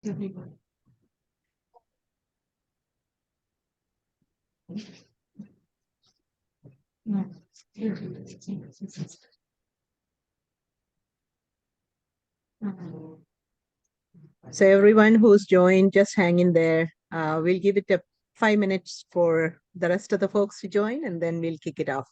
So everyone who's joined, just hang in there. We'll give it 5 minutes for the rest of the folks to join, and then we'll kick it off.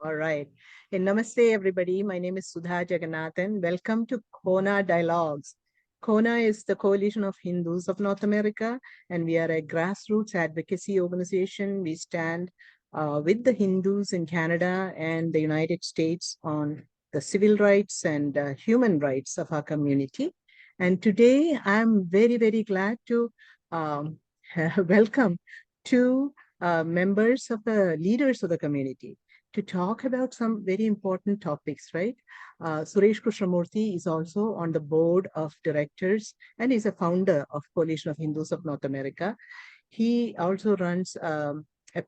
All right. And namaste, everybody. My name is Sudha Jagannathan. Welcome to Kona Dialogues. Kona is the Coalition of Hindus of North America, and we are a grassroots advocacy organization. We stand with the Hindus in Canada and the United States on the civil rights and human rights of our community. And today, I'm very, very glad to welcome two members of the leaders of the community to talk about some very important topics, right? Suresh Krishnamurthy is also on the board of directors and is a founder of Coalition of Hindus of North America. He also runs a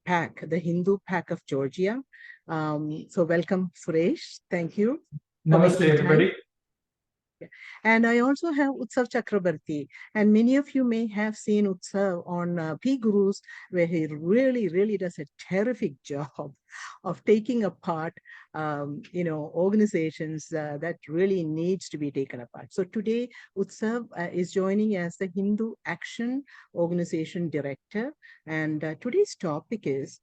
PAC, the Hindu PAC of Georgia. So welcome, Suresh. Thank you. Namaste, everybody. And I also have Utsav Chakrabarti. And many of you may have seen Utsav on P Gurus, where he really does a terrific job of taking apart, organizations that really needs to be taken apart. So today, Utsav is joining as the Hindu Action Organization Director. And today's topic is,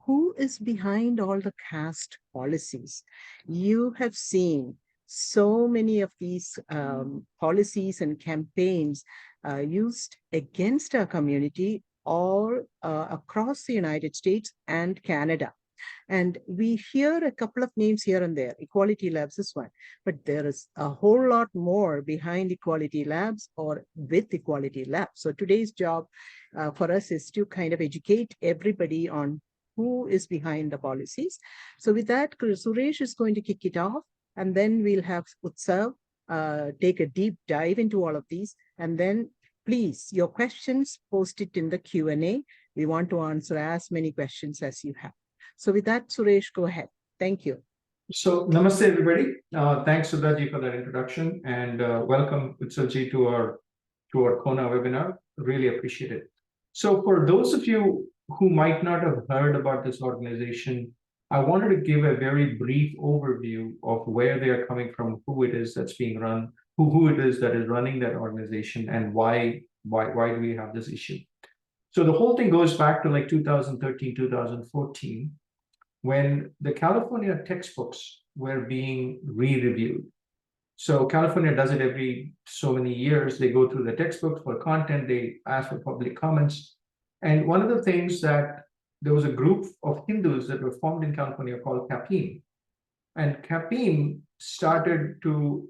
who is behind all the caste policies? You have seen so many of these policies and campaigns used against our community all across the United States and Canada. And we hear a couple of names here and there. Equality Labs is one, but there is a whole lot more behind Equality Labs or with Equality Labs. So today's job for us is to kind of educate everybody on who is behind the policies. So with that, Suresh is going to kick it off. And then we'll have Utsav take a deep dive into all of these. And then please, your questions, post it in the Q&A. We want to answer as many questions as you have. So with that, Suresh, go ahead. Thank you. So namaste, everybody. Thanks, Sudhaji, for that introduction. And welcome, Utsavji, to our Kona webinar. Really appreciate it. So for those of you who might not have heard about this organization, I wanted to give a very brief overview of where they are coming from, who it is that's being run, who it is that is running that organization, and why do we have this issue. So the whole thing goes back to like 2013, 2014, when the California textbooks were being re-reviewed. So California does it every so many years. They go through the textbooks for content, they ask for public comments. And one of the things that there was a group of Hindus that were formed in California called CAPIM. And CAPIM started to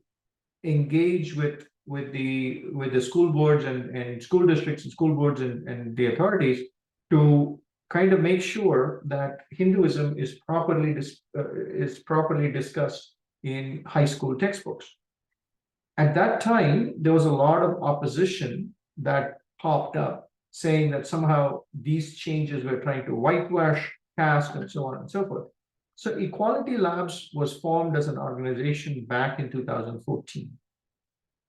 engage with the school boards and school districts and school boards and the authorities to kind of make sure that Hinduism is properly discussed in high school textbooks. At that time, there was a lot of opposition that popped up, saying that somehow these changes were trying to whitewash caste and so on and so forth. So Equality Labs was formed as an organization back in 2014.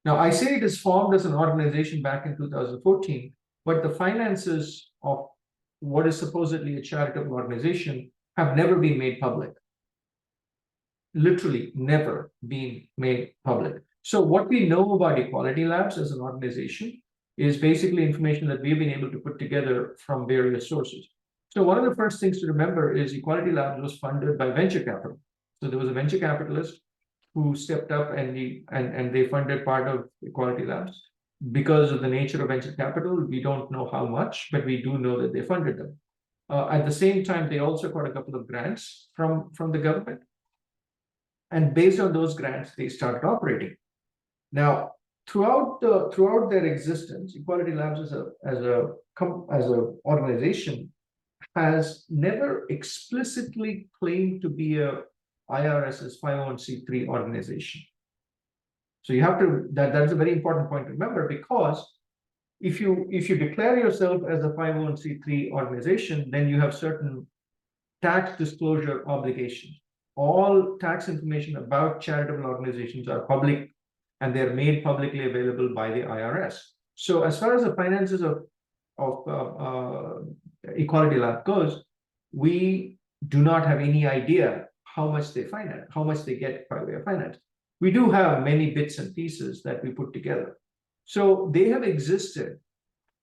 Now, I say it is formed as an organization back in 2014, but the finances of what is supposedly a charitable organization have never been made public. Literally never been made public. So what we know about Equality Labs as an organization is basically information that we've been able to put together from various sources. So one of the first things to remember is Equality Labs was funded by venture capital. So there was a venture capitalist who stepped up and they funded part of Equality Labs. Because of the nature of venture capital, we don't know how much, but we do know that they funded them. At the same time, they also got a couple of grants from the government. And based on those grants, they started operating. Now, throughout their existence, Equality Labs as a organization has never explicitly claimed to be a IRS's 501c3 organization. So you have to that's a very important point to remember, because if you declare yourself as a 501c3 organization, then you have certain tax disclosure obligations. All tax information about charitable organizations are public and they're made publicly available by the IRS. So as far as the finances of Equality Lab goes, we do not have any idea how much they finance, how much they get by way of finance. We do have many bits and pieces that we put together. So they have existed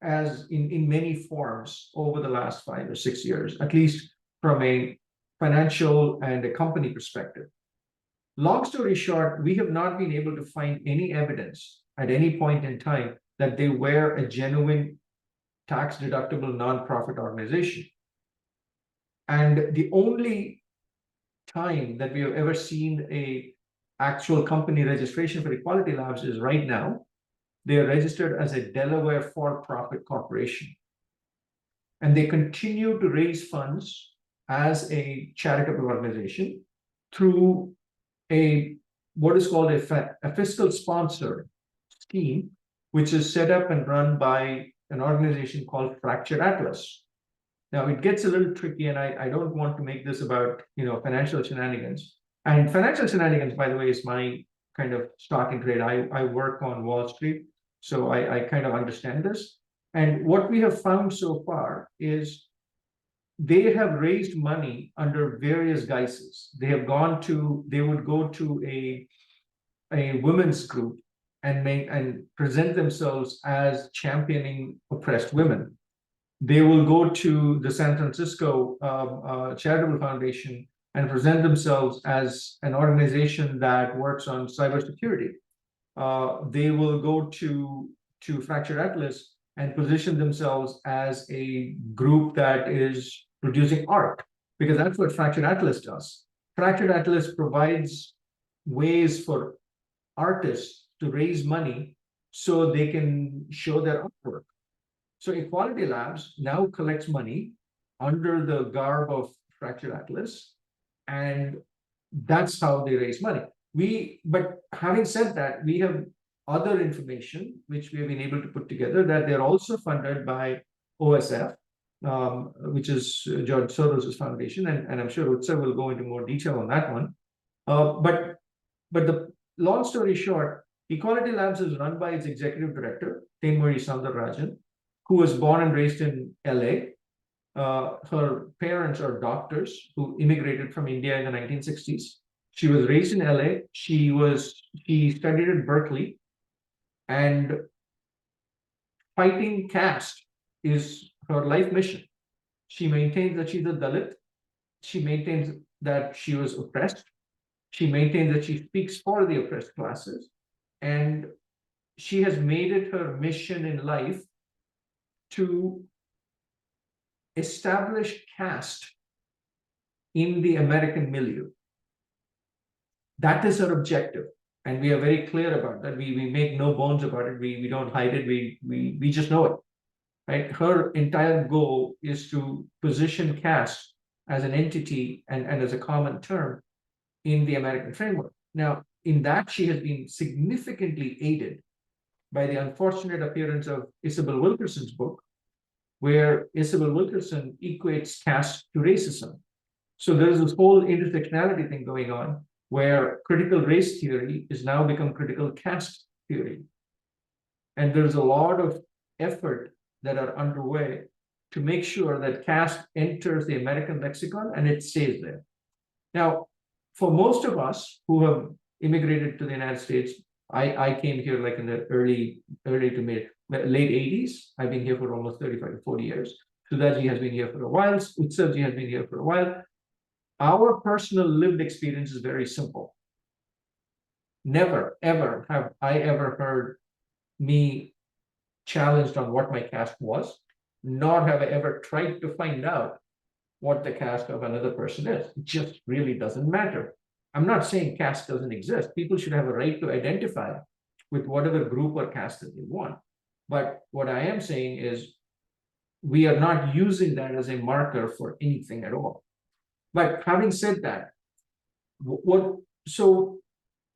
as in many forms over the last 5 or 6 years, at least from a financial and a company perspective. Long story short, we have not been able to find any evidence at any point in time that they were a genuine tax deductible nonprofit organization. And the only time that we have ever seen a actual company registration for Equality Labs is right now. They are registered as a Delaware for-profit corporation. And they continue to raise funds as a charitable organization through what is called a fiscal sponsor scheme, which is set up and run by an organization called Fractured Atlas. Now it gets a little tricky, and I don't want to make this about financial shenanigans. And financial shenanigans, by the way, is my kind of stock and trade. I work on Wall Street, so I kind of understand this. And what we have found so far is they have raised money under various guises. They would go to a women's group and present themselves as championing oppressed women. They will go to the San Francisco Charitable Foundation and present themselves as an organization that works on cybersecurity. They will go to Fractured Atlas and position themselves as a group that is producing art, because that's what Fractured Atlas does. Fractured Atlas provides ways for artists to raise money so they can show their artwork. So Equality Labs now collects money under the garb of Fractured Atlas, and that's how they raise money. But having said that, we have other information which we have been able to put together, that they're also funded by OSF, which is George Soros' foundation, and I'm sure Utsav will go into more detail on that one. But the long story short, Equality Labs is run by its executive director, Thenmozhi Soundararajan, who was born and raised in LA. Her parents are doctors who immigrated from India in the 1960s. She was raised in LA. She studied at Berkeley, and fighting caste is her life mission. She maintains that she's a Dalit. She maintains that she was oppressed. She maintains that she speaks for the oppressed classes. And she has made it her mission in life to establish caste in the American milieu. That is her objective. And we are very clear about that. We make no bones about it. We don't hide it. We just know it. Right? Her entire goal is to position caste as an entity and as a common term in the American framework. Now, in that, she has been significantly aided by the unfortunate appearance of Isabel Wilkerson's book, where Isabel Wilkerson equates caste to racism. So there's this whole intersectionality thing going on, where critical race theory is now become critical caste theory. And there's a lot of effort that are underway to make sure that caste enters the American lexicon and it stays there. Now, for most of us who have immigrated to the United States, I came here like in the early to late 80s. I've been here for almost 35 to 40 years. Sudaji has been here for a while. Utsavji has been here for a while. Our personal lived experience is very simple. Never, ever have I ever heard me challenged on what my caste was, nor have I ever tried to find out what the caste of another person is. It just really doesn't matter. I'm not saying caste doesn't exist. People should have a right to identify with whatever group or caste that they want. But what I am saying is we are not using that as a marker for anything at all. But having said that, so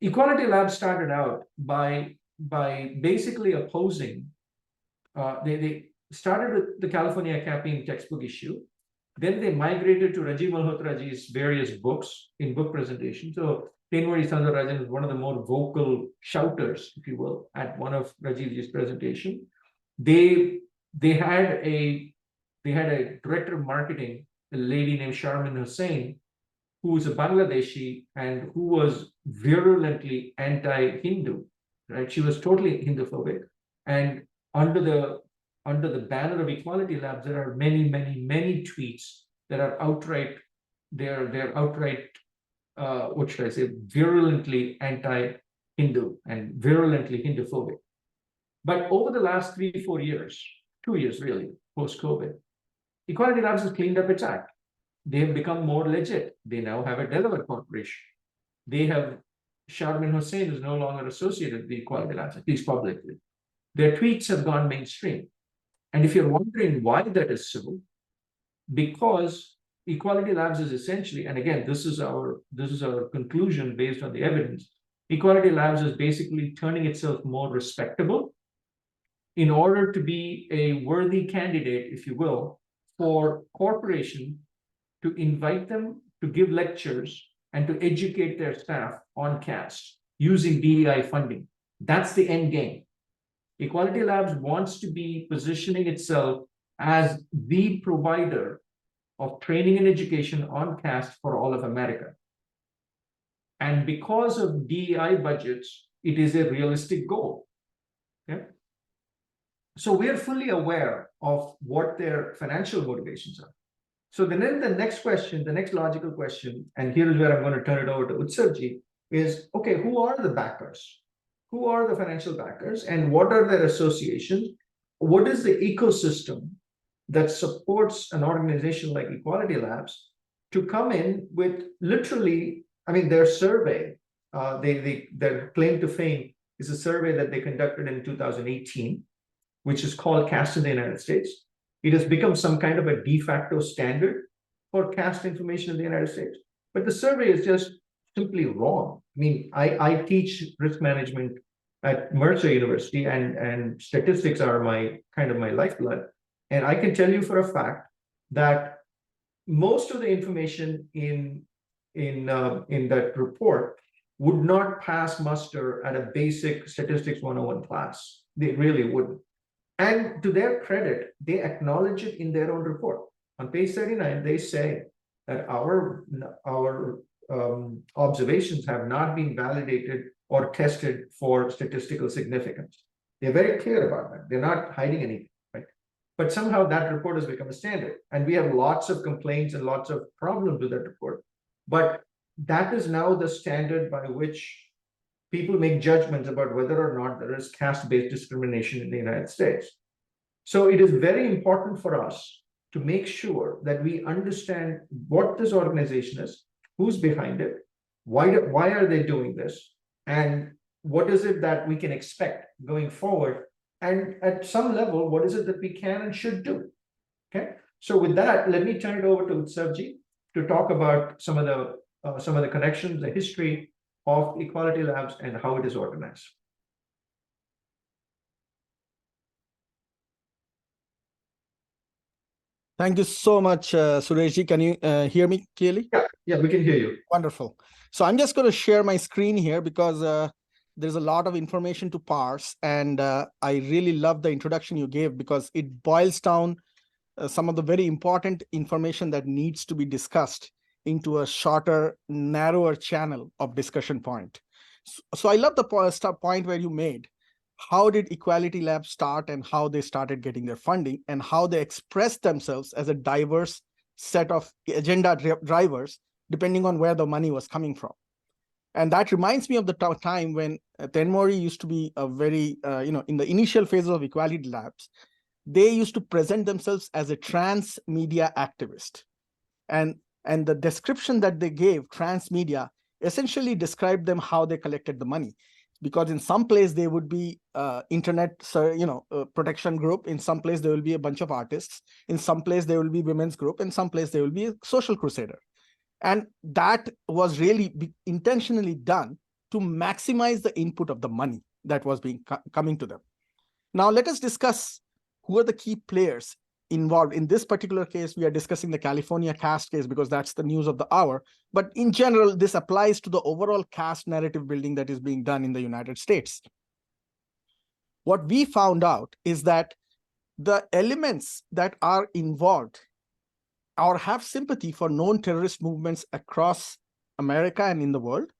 Equality Lab started out by basically opposing. They started with the California Campaign textbook issue. Then they migrated to Rajiv Malhotraji's various books in book presentation. So Tenwari Soundararajan is one of the more vocal shouters, if you will, at one of Rajivji's presentation. They had a director of marketing, a lady named Sharmin Hussain, who was a Bangladeshi and who was virulently anti-Hindu, right? She was totally Hinduphobic. And under the banner of Equality Labs, there are many, many, many tweets that are outright, they're outright, what should I say, virulently anti-Hindu and virulently Hinduphobic. But over the last 3-4 years, 2 years really, post-COVID, Equality Labs has cleaned up its act. They have become more legit. They now have a Delaware corporation. They have, Sharmin Hussain is no longer associated with the Equality Labs, at least publicly. Their tweets have gone mainstream. And if you're wondering why that is so, because Equality Labs is essentially, and again, this is our conclusion based on the evidence, Equality Labs is basically turning itself more respectable in order to be a worthy candidate, if you will, for corporation to invite them to give lectures and to educate their staff on caste using DEI funding. That's the end game. Equality Labs wants to be positioning itself as the provider of training and education on caste for all of America. And because of DEI budgets, it is a realistic goal. Okay? So we're fully aware of what their financial motivations are. So then the next question, the next logical question, and here is where I'm going to turn it over to Utsavji, is, okay, who are the backers? Who are the financial backers and what are their associations? What is the ecosystem that supports an organization like Equality Labs to come in with literally, I mean, their survey, their claim to fame is a survey that they conducted in 2018, which is called Caste in the United States. It has become some kind of a de facto standard for caste information in the United States. But the survey is just simply wrong. I mean, I teach risk management at Mercer University, and statistics are my lifeblood. And I can tell you for a fact that most of the information in that report would not pass muster at a basic statistics 101 class. They really wouldn't. And to their credit, they acknowledge it in their own report. On page 39, they say that our observations have not been validated or tested for statistical significance. They're very clear about that. They're not hiding anything, right? But somehow that report has become a standard. And we have lots of complaints and lots of problems with that report. But that is now the standard by which people make judgments about whether or not there is caste-based discrimination in the United States. So it is very important for us to make sure that we understand what this organization is, who's behind it, why are they doing this, and what is it that we can expect going forward, and at some level, what is it that we can and should do. Okay. So with that, let me turn it over to Utsavji to talk about some of the connections, the history of Equality Labs and how it is organized. Thank you so much, Sureshji. Can you hear me clearly? Yeah, we can hear you. Wonderful. So I'm just going to share my screen here because there's a lot of information to parse. And I really love the introduction you gave because it boils down some of the very important information that needs to be discussed into a shorter, narrower channel of discussion point. So I love the point where you made. How did Equality Labs start and how they started getting their funding and how they expressed themselves as a diverse set of agenda drivers, depending on where the money was coming from. And that reminds me of the time when Tenmori used to be a very, in the initial phases of Equality Labs, they used to present themselves as a trans media activist. And the description that they gave, trans media, essentially described them how they collected the money. Because in some place they would be internet, protection group. In some place there will be a bunch of artists. In some place there will be women's group. In some place there will be a social crusader. And that was really intentionally done to maximize the input of the money that was being coming to them. Now let us discuss who are the key players involved. In this particular case, we are discussing the California caste case because that's the news of the hour. But in general, this applies to the overall caste narrative building that is being done in the United States. What we found out is that the elements that are involved or have sympathy for known terrorist movements across America and in the world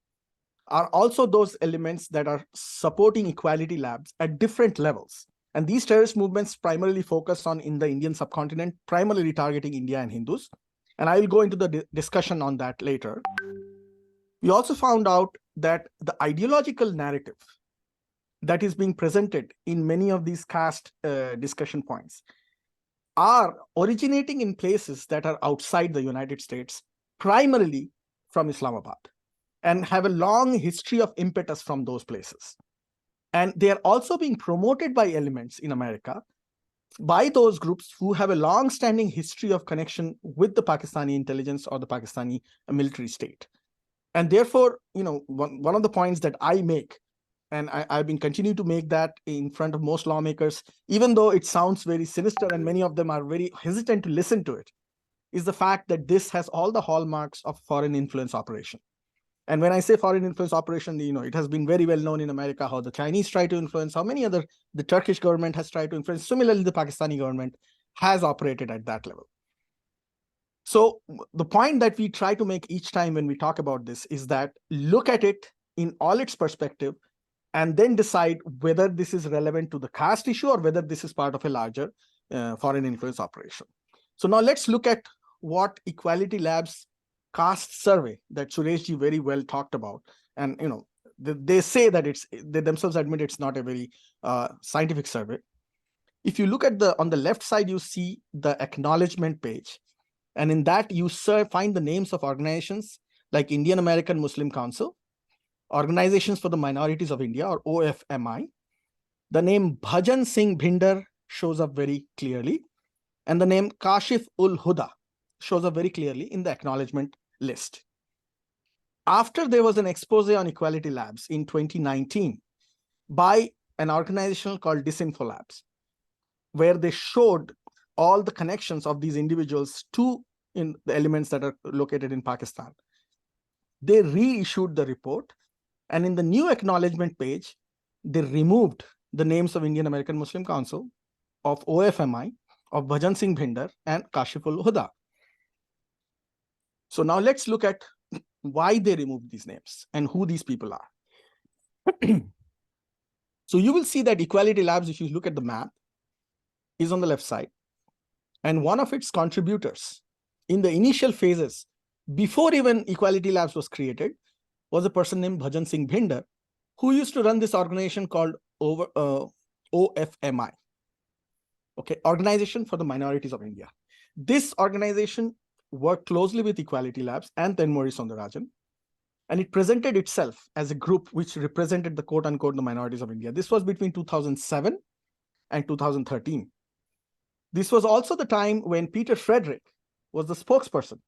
are also those elements that are supporting equality labs at different levels. And these terrorist movements primarily focus on in the Indian subcontinent, primarily targeting India and Hindus. And I will go into the discussion on that later. We also found out that the ideological narrative that is being presented in many of these caste discussion points are originating in places that are outside the United States, primarily from Islamabad, and have a long history of impetus from those places. And they are also being promoted by elements in America by those groups who have a long-standing history of connection with the Pakistani intelligence or the Pakistani military state. And therefore, one of the points that I make, and I've been continuing to make that in front of most lawmakers, even though it sounds very sinister and many of them are very hesitant to listen to it, is the fact that this has all the hallmarks of foreign influence operation. And when I say foreign influence operation, it has been very well known in America how the Chinese try to influence, how the Turkish government has tried to influence. Similarly, the Pakistani government has operated at that level. So the point that we try to make each time when we talk about this is that look at it in all its perspective and then decide whether this is relevant to the caste issue or whether this is part of a larger foreign influence operation. So now let's look at what Equality Labs caste survey that Sureshji very well talked about. And they say that they themselves admit it's not a very scientific survey. If you look at on the left side, you see the acknowledgement page. And in that, you find the names of organizations like Indian American Muslim Council, Organizations for the Minorities of India, or OFMI. The name Bhajan Singh Bhinder shows up very clearly. And the name Kashif ul Huda shows up very clearly in the acknowledgement list. After there was an expose on Equality Labs in 2019 by an organization called Disinfo Labs, where they showed all the connections of these individuals to the elements that are located in Pakistan. They reissued the report, and in the new acknowledgement page, they removed the names of Indian American Muslim Council, of OFMI, of Bhajan Singh Bhinder, and Kashiful Huda. So now let's look at why they removed these names and who these people are. So you will see that Equality Labs, if you look at the map, is on the left side. And one of its contributors in the initial phases, before even Equality Labs was created, was a person named Bhajan Singh Bhinder, who used to run this organization called OFMI, Organization for the Minorities of India. This organization worked closely with Equality Labs and Tenmori Soundarajan, and it presented itself as a group which represented the quote-unquote the minorities of India. This was between 2007 and 2013. This was also the time when Peter Frederick was the spokesperson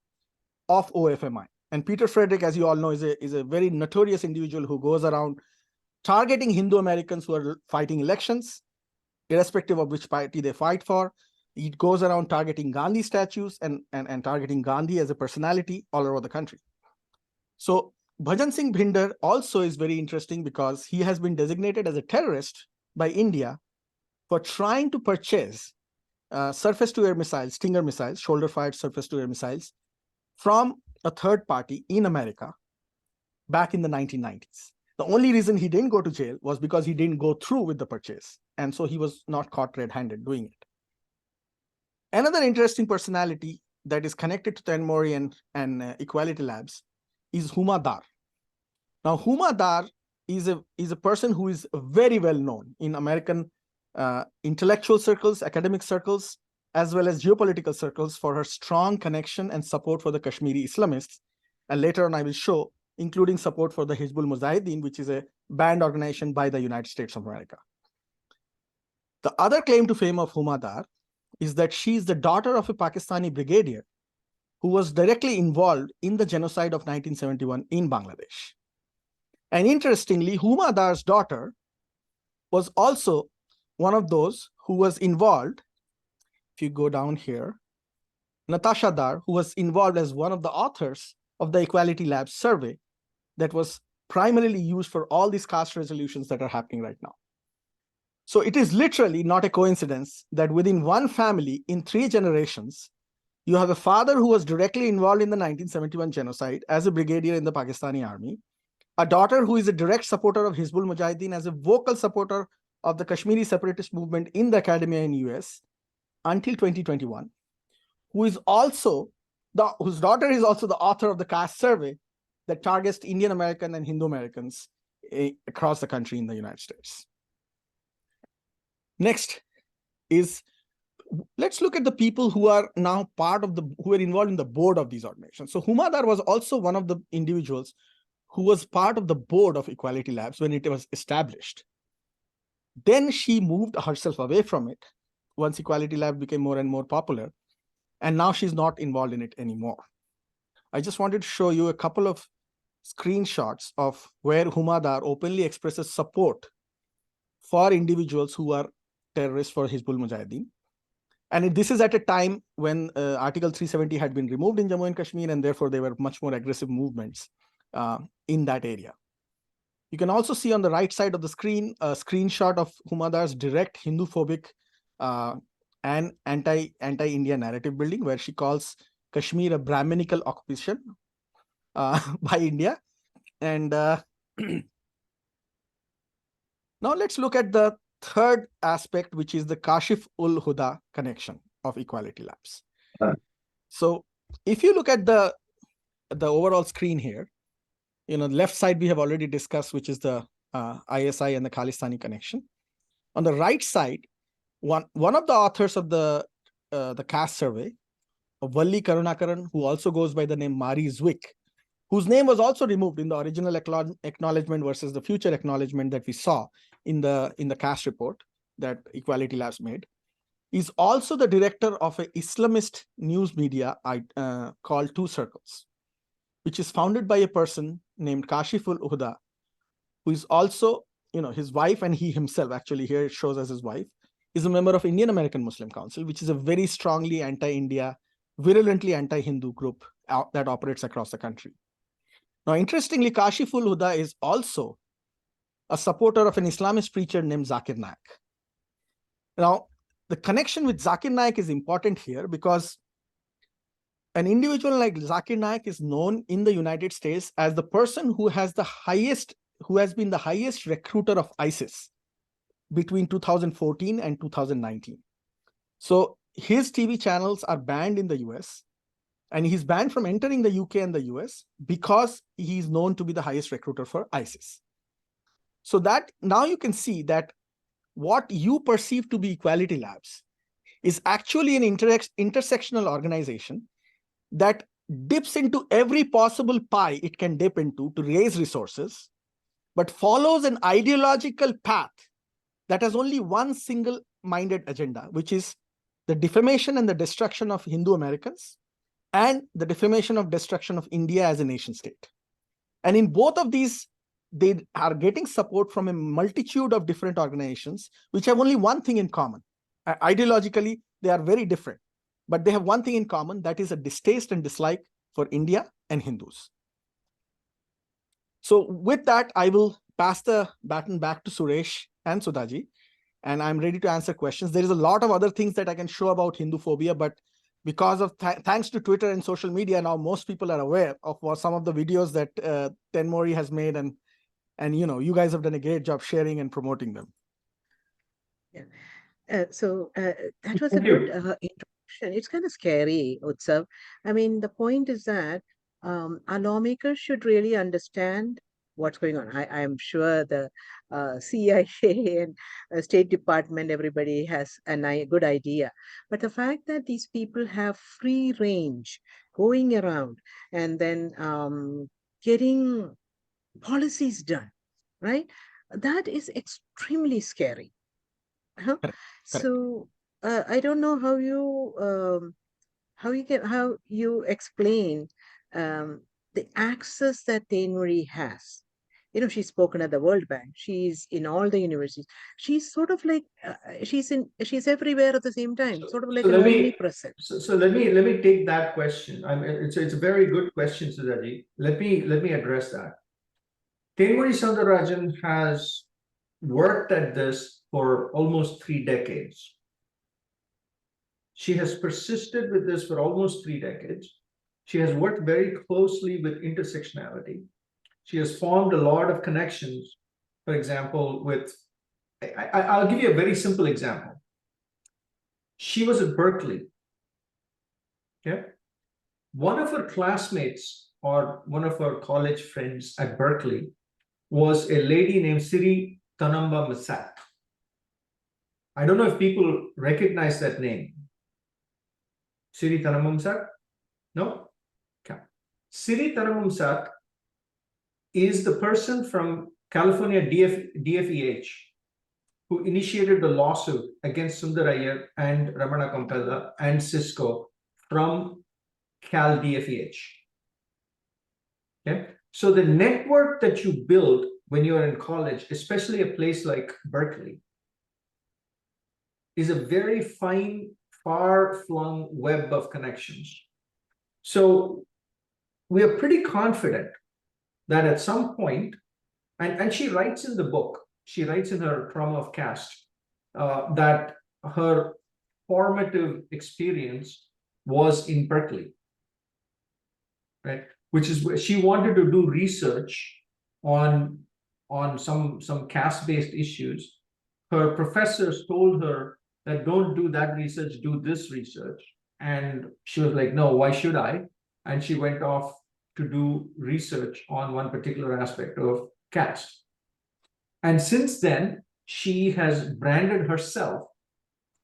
of OFMI. And Peter Frederick, as you all know, is a very notorious individual who goes around targeting Hindu Americans who are fighting elections, irrespective of which party they fight for. It goes around targeting Gandhi statues and targeting Gandhi as a personality all over the country. So Bhajan Singh Bhinder also is very interesting because he has been designated as a terrorist by India for trying to purchase surface-to-air missiles, Stinger missiles, shoulder-fired surface-to-air missiles from a third party in America back in the 1990s. The only reason he didn't go to jail was because he didn't go through with the purchase. And so he was not caught red-handed doing it. Another interesting personality that is connected to Tenmori and Equality Labs is Huma Dar. Now, Huma Dar is a person who is very well known in American intellectual circles, academic circles, as well as geopolitical circles for her strong connection and support for the Kashmiri Islamists. And later on, I will show, including support for the Hizbul Mujahideen, which is a banned organization by the United States of America. The other claim to fame of Huma Dar is that she is the daughter of a Pakistani brigadier who was directly involved in the genocide of 1971 in Bangladesh. And interestingly, Huma Dar's daughter was also one of those who was involved if you go down here, Natasha Dar, who was involved as one of the authors of the Equality Labs survey that was primarily used for all these caste resolutions that are happening right now. So it is literally not a coincidence that within one family in 3 generations, you have a father who was directly involved in the 1971 genocide as a brigadier in the Pakistani army, a daughter who is a direct supporter of Hizbul Mujahideen as a vocal supporter of the Kashmiri separatist movement in the academia in US until 2021, whose daughter is also the author of the caste survey that targets Indian American and Hindu Americans across the country in the United States. Next is, let's look at the people who are now who are involved in the board of these organizations. So Huma Dar was also one of the individuals who was part of the board of Equality Labs when it was established. Then she moved herself away from it once Equality Lab became more and more popular, and now she's not involved in it anymore. I just wanted to show you a couple of screenshots of where Huma Dar openly expresses support for individuals who are terrorists for Hizbul Mujahideen. And this is at a time when Article 370 had been removed in Jammu and Kashmir, and therefore there were much more aggressive movements in that area. You can also see on the right side of the screen a screenshot of Huma Dar's direct Hindu-phobic and anti-India narrative building, where she calls Kashmir a Brahminical occupation by India. And now let's look at the third aspect, which is the Kashif ul Huda connection of Equality Labs. So if you look at the overall screen here, the left side we have already discussed, which is the ISI and the Khalistani connection. On the right side, one of the authors of the caste survey, Valli Karunakaran, who also goes by the name Mari Zwick, whose name was also removed in the original acknowledgement versus the future acknowledgement that we saw in the caste report that Equality Labs made, is also the director of an Islamist news media called Two Circles, which is founded by a person named Kashiful Uhuda, who is also, his wife, and he himself, actually here it shows as his wife, is a member of Indian American Muslim Council, which is a very strongly anti-India, virulently anti-Hindu group that operates across the country. Now, interestingly, Kashiful Huda is also a supporter of an Islamist preacher named Zakir Naik. Now, the connection with Zakir Naik is important here because an individual like Zakir Naik is known in the United States as the person who has been the highest recruiter of ISIS between 2014 and 2019. So his TV channels are banned in the US, and he's banned from entering the UK and the US because he's known to be the highest recruiter for ISIS. So that now you can see that what you perceive to be Equality Labs is actually an intersectional organization that dips into every possible pie it can dip into to raise resources, but follows an ideological path that has only one single-minded agenda, which is the defamation and the destruction of Hindu Americans and the defamation of destruction of India as a nation state. And in both of these, they are getting support from a multitude of different organizations, which have only one thing in common. Ideologically, they are very different, but they have one thing in common, that is a distaste and dislike for India and Hindus. So with that, I will pass the baton back to Suresh and Sudhaji, and I'm ready to answer questions. There is a lot of other things that I can show about Hindu phobia, but because of thanks to Twitter and social media, now most people are aware of some of the videos that Tenmori has made, and you guys have done a great job sharing and promoting them. Yeah. So that was a good introduction. It's kind of scary, Utsav. I mean, the point is that our lawmakers should really understand what's going on. I am sure the CIA and State Department, everybody has a good idea. But the fact that these people have free range going around and then getting policies done, right? That is extremely scary. Correct. So I don't know how you explain the access that Tenuri has. she's spoken at the World Bank. She's in all the universities. She's sort of like, she's everywhere at the same time, sort of So like an let me omnipresent. so let me take that question. I mean, it's a very good question, Sudhaji. Let me address that. Tenmuri Soundarajan has worked at this for almost 3 decades. She has persisted with this for almost 3 decades. She has worked very closely with intersectionality. She has formed a lot of connections, for example, I'll give you a very simple example. She was at Berkeley. Okay. One of her classmates or one of her college friends at Berkeley was a lady named Siri Tanamba Masak. I don't know if people recognize that name. Siri Tanamba Masak? No? Okay. Siri Tanamba Masak is the person from California DFEH who initiated the lawsuit against Sundar Iyer and Ramana Kompella and Cisco from Cal DFEH. Okay, so the network that you build when you're in college, especially a place like Berkeley, is a very fine, far-flung web of connections. So we are pretty confident that at some point, and she writes in the book, she writes in her Trauma of Caste, that her formative experience was in Berkeley, right? Which is where she wanted to do research on some caste-based issues. Her professors told her that don't do that research, do this research. And she was like, no, why should I? And she went off to do research on one particular aspect of caste. And since then, she has branded herself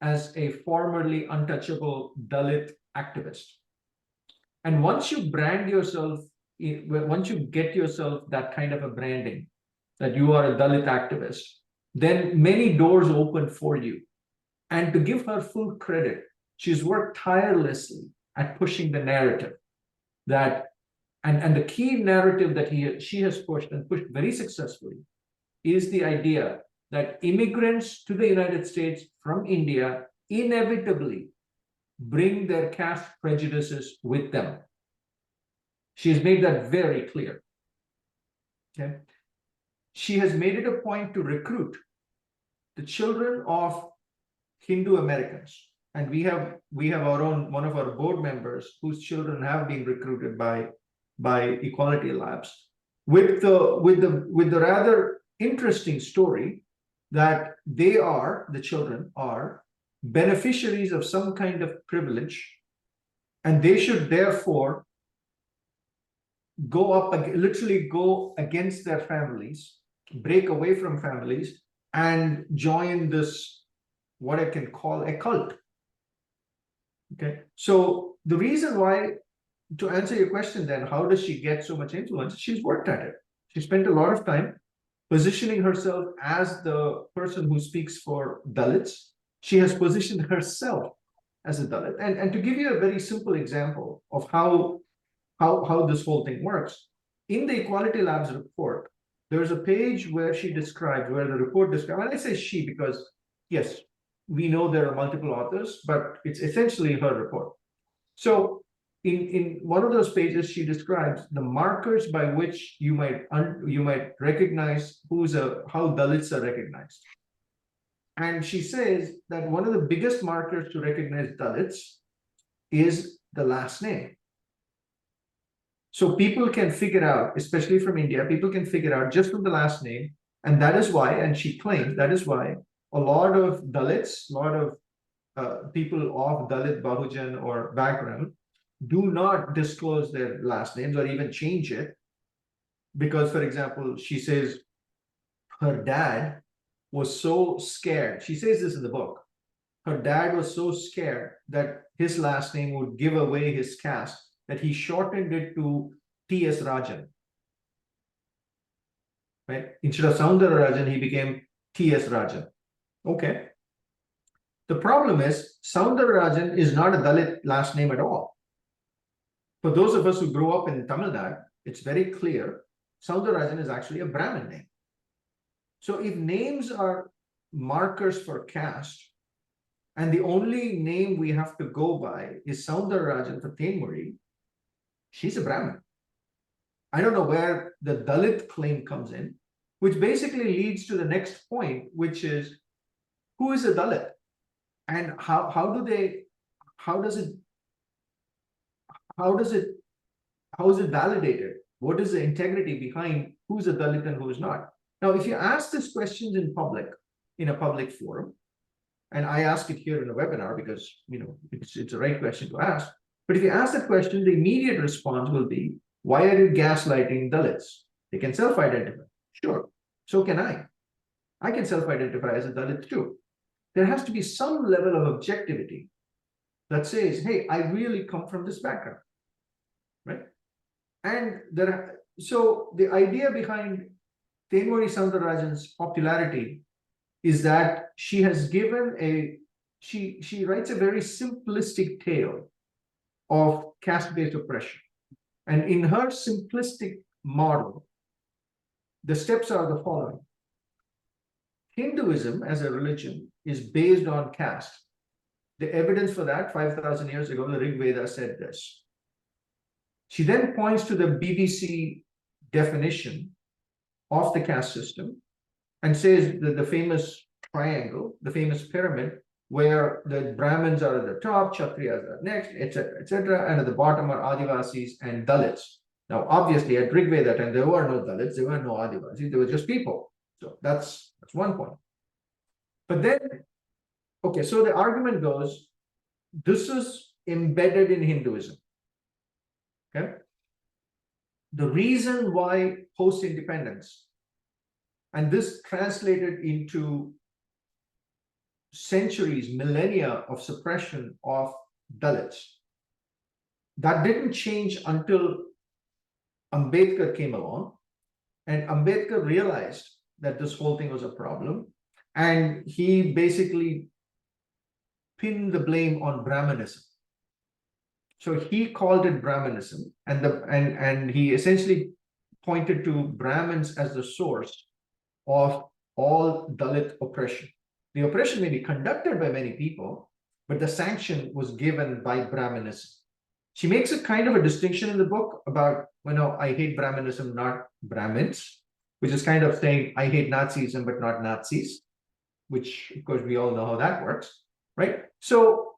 as a formerly untouchable Dalit activist. And once you brand yourself, once you get yourself that kind of a branding, that you are a Dalit activist, then many doors open for you. And to give her full credit, she's worked tirelessly at pushing the narrative that, and the key narrative that she has pushed and pushed very successfully is the idea that immigrants to the United States from India inevitably bring their caste prejudices with them. She has made that very clear. Okay. She has made it a point to recruit the children of Hindu Americans. And we have our own, one of our board members whose children have been recruited by Equality Labs, with the rather interesting story that the children are beneficiaries of some kind of privilege, and they should therefore literally go against their families, break away from families, and join this, what I can call a cult. Okay, so the reason why, to answer your question then, how does she get so much influence? She's worked at it. She spent a lot of time positioning herself as the person who speaks for Dalits. She has positioned herself as a Dalit. And to give you a very simple example of how this whole thing works, in the Equality Labs report, there's a page where the report describes, and I say she because, yes, we know there are multiple authors, but it's essentially her report. So in one of those pages, she describes the markers by which you might recognize how Dalits are recognized. And she says that one of the biggest markers to recognize Dalits is the last name. So people can figure out, especially from India, people can figure out just from the last name. And that is why, and she claims that is why a lot of Dalits, a lot of people of Dalit, Bahujan or background do not disclose their last names or even change it. Because, for example, she says her dad was so scared. She says this in the book. Her dad was so scared that his last name would give away his caste that he shortened it to T.S. Rajan. Right? Instead of Soundarajan, he became T.S. Rajan. Okay. The problem is Soundarajan is not a Dalit last name at all. For those of us who grew up in Tamil Nadu, it's very clear Soundarajan is actually a Brahmin name. So if names are markers for caste, and the only name we have to go by is Soundarajan for Tenmuri, she's a Brahmin. I don't know where the Dalit claim comes in, which basically leads to the next point, which is who is a Dalit? And how is it validated? What is the integrity behind who's a Dalit and who's not? Now, if you ask these questions in public, in a public forum, and I ask it here in a webinar because it's a right question to ask. But if you ask that question, the immediate response will be, why are you gaslighting Dalits? They can self-identify. Sure, so can I. I can self-identify as a Dalit too. There has to be some level of objectivity that says, hey, I really come from this background, right? And so the idea behind Tenmuri Soundarajan's popularity is that she has given she writes a very simplistic tale of caste-based oppression. And in her simplistic model, the steps are the following. Hinduism as a religion is based on caste. The evidence for that, 5,000 years ago, the Rig Veda said this. She then points to the BBC definition of the caste system and says that the famous triangle, the famous pyramid, where the Brahmins are at the top, Kshatriyas are next, etc., and at the bottom are Adivasis and Dalits. Now, obviously, at Rig Veda time, there were no Dalits, there were no Adivasis, there were just people. So that's one point. But then, okay, so the argument goes, this is embedded in Hinduism. Okay. The reason why post-independence, and this translated into centuries, millennia of suppression of Dalits, that didn't change until Ambedkar came along, and Ambedkar realized that this whole thing was a problem, and he basically pinned the blame on Brahmanism. So he called it Brahmanism, and he essentially pointed to Brahmins as the source of all Dalit oppression. The oppression may be conducted by many people, but the sanction was given by Brahmanism. She makes a kind of a distinction in the book about, I hate Brahmanism, not Brahmins, which is kind of saying I hate Nazism, but not Nazis, which of course we all know how that works, right? So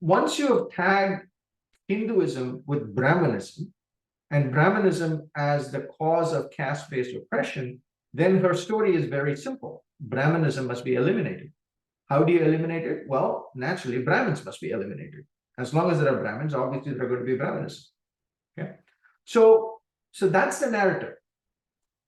once you have tagged Hinduism with Brahmanism and Brahmanism as the cause of caste-based oppression, then her story is very simple. Brahmanism must be eliminated. How do you eliminate it? Well, naturally, Brahmins must be eliminated. As long as there are Brahmins, obviously there are going to be Brahmanism. Okay, so that's the narrative.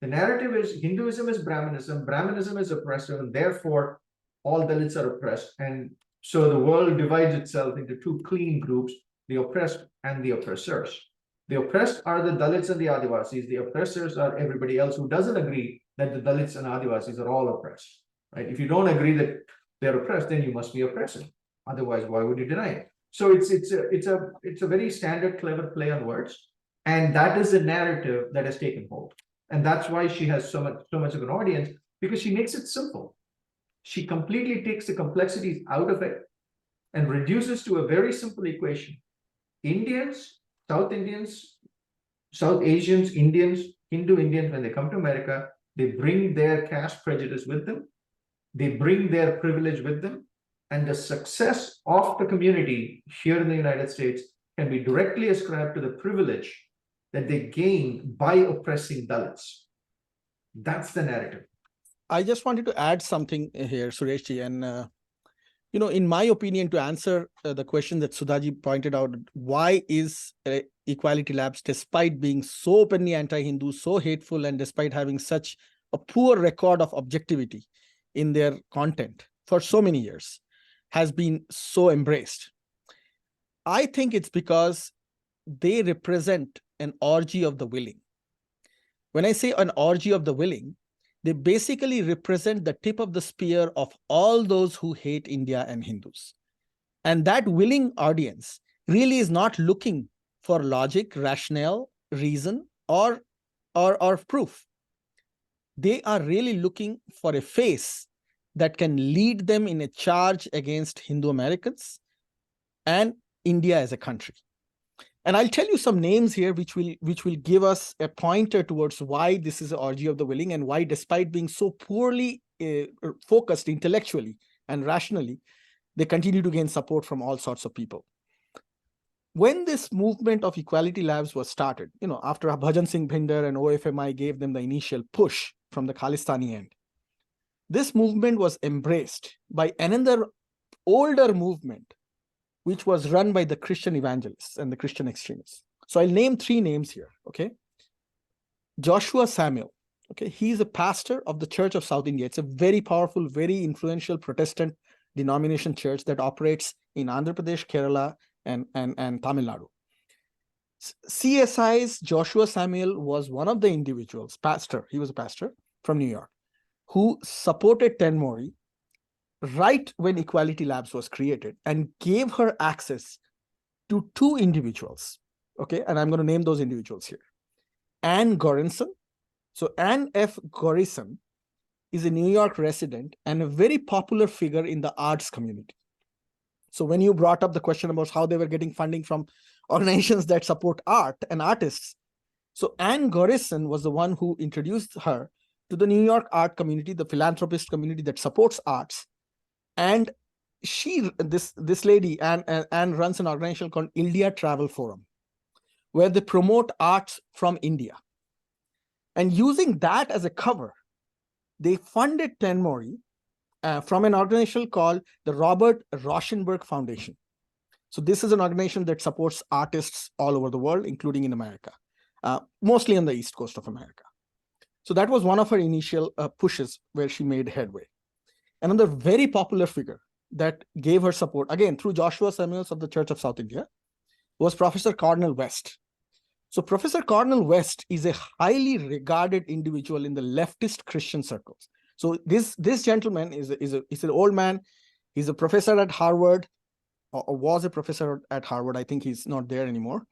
The narrative is Hinduism is Brahmanism, Brahmanism is oppressive, and therefore all Dalits are oppressed. And so the world divides itself into two clean groups, the oppressed and the oppressors. The oppressed are the Dalits and the Adivasis. The oppressors are everybody else who doesn't agree that the Dalits and Adivasis are all oppressed, right? If you don't agree that they're oppressed, then you must be oppressive. Otherwise, why would you deny it? So it's a very standard, clever play on words, and that is the narrative that has taken hold. And that's why she has so much of an audience, because she makes it simple. She completely takes the complexities out of it and reduces to a very simple equation. Indians, South Indians, South Asians, Indians, Hindu Indians, when they come to America, they bring their caste prejudice with them. They bring their privilege with them. And the success of the community here in the United States can be directly ascribed to the privilege that they gain by oppressing Dalits. That's the narrative. I just wanted to add something here, Sureshji, and in my opinion, to answer the question that Sudhaji pointed out, why is Equality Labs, despite being so openly anti-Hindu, so hateful, and despite having such a poor record of objectivity in their content for so many years, has been so embraced? I think it's because they represent an orgy of the willing. When I say an orgy of the willing, they basically represent the tip of the spear of all those who hate India and Hindus. And that willing audience really is not looking for logic, rationale, reason, or or proof. They are really looking for a face that can lead them in a charge against Hindu Americans and India as a country. And I'll tell you some names here which will give us a pointer towards why this is an orgy of the willing, and why, despite being so poorly focused intellectually and rationally, they continue to gain support from all sorts of people. When this movement of Equality Labs was started, after Bhajan Singh Bhinder and OFMI gave them the initial push from the Khalistani end, this movement was embraced by another older movement, which was run by the Christian evangelists and the Christian extremists. So I'll name 3 names here, okay? Joshua Samuel, okay? He's a pastor of the Church of South India. It's a very powerful, very influential Protestant denomination church that operates in Andhra Pradesh, Kerala, and Tamil Nadu. CSI's Joshua Samuel was one of the individuals, he was a pastor from New York, who supported Ten Mori right when Equality Labs was created, and gave her access to 2 individuals, okay? And I'm going to name those individuals here. Anne Gorinson. So Anne F. Gorinson is a New York resident and a very popular figure in the arts community. So when you brought up the question about how they were getting funding from organizations that support art and artists, so Anne Gorinson was the one who introduced her to the New York art community, the philanthropist community that supports arts. And this lady, Anne runs an organization called India Travel Forum, where they promote arts from India. And using that as a cover, they funded Ten Mori from an organization called the Robert Rauschenberg Foundation. So this is an organization that supports artists all over the world, including in America, mostly on the East Coast of America. So that was one of her initial pushes where she made headway. Another very popular figure that gave her support, again, through Joshua Samuels of the Church of South India, was Professor Cornel West. So Professor Cornel West is a highly regarded individual in the leftist Christian circles. So this gentleman is an old man. He's a professor at Harvard, or was a professor at Harvard. I think he's not there anymore.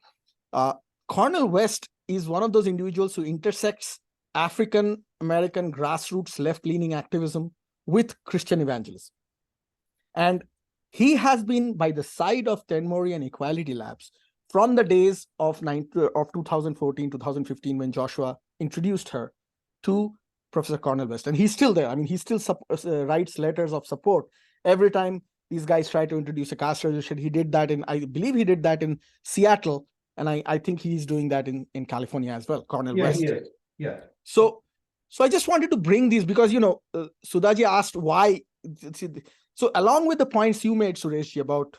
Cornel West is one of those individuals who intersects African American grassroots left-leaning activism with Christian evangelism. And he has been by the side of Ten Mori and Equality Labs from the days of 2014, 2015, when Joshua introduced her to Professor Cornel West. And he's still there. I mean, he still writes letters of support. Every time these guys try to introduce a caste resolution, he did that I believe he did that in Seattle. And I think he's doing that in California as well, Cornel West. Yeah. So I just wanted to bring these because, Sudhaji asked why. So along with the points you made, Sureshji, about,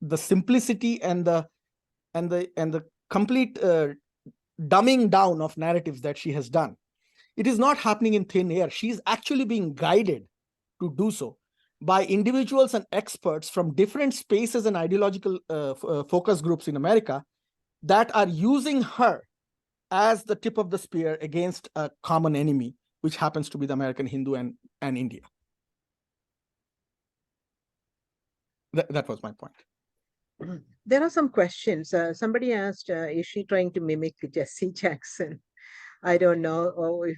the simplicity and the complete dumbing down of narratives that she has done, it is not happening in thin air. She's actually being guided to do so by individuals and experts from different spaces and ideological focus groups in America that are using her as the tip of the spear against a common enemy, which happens to be the American Hindu and India. That was my point. There are some questions. Somebody asked, is she trying to mimic Jesse Jackson? I don't know. Or if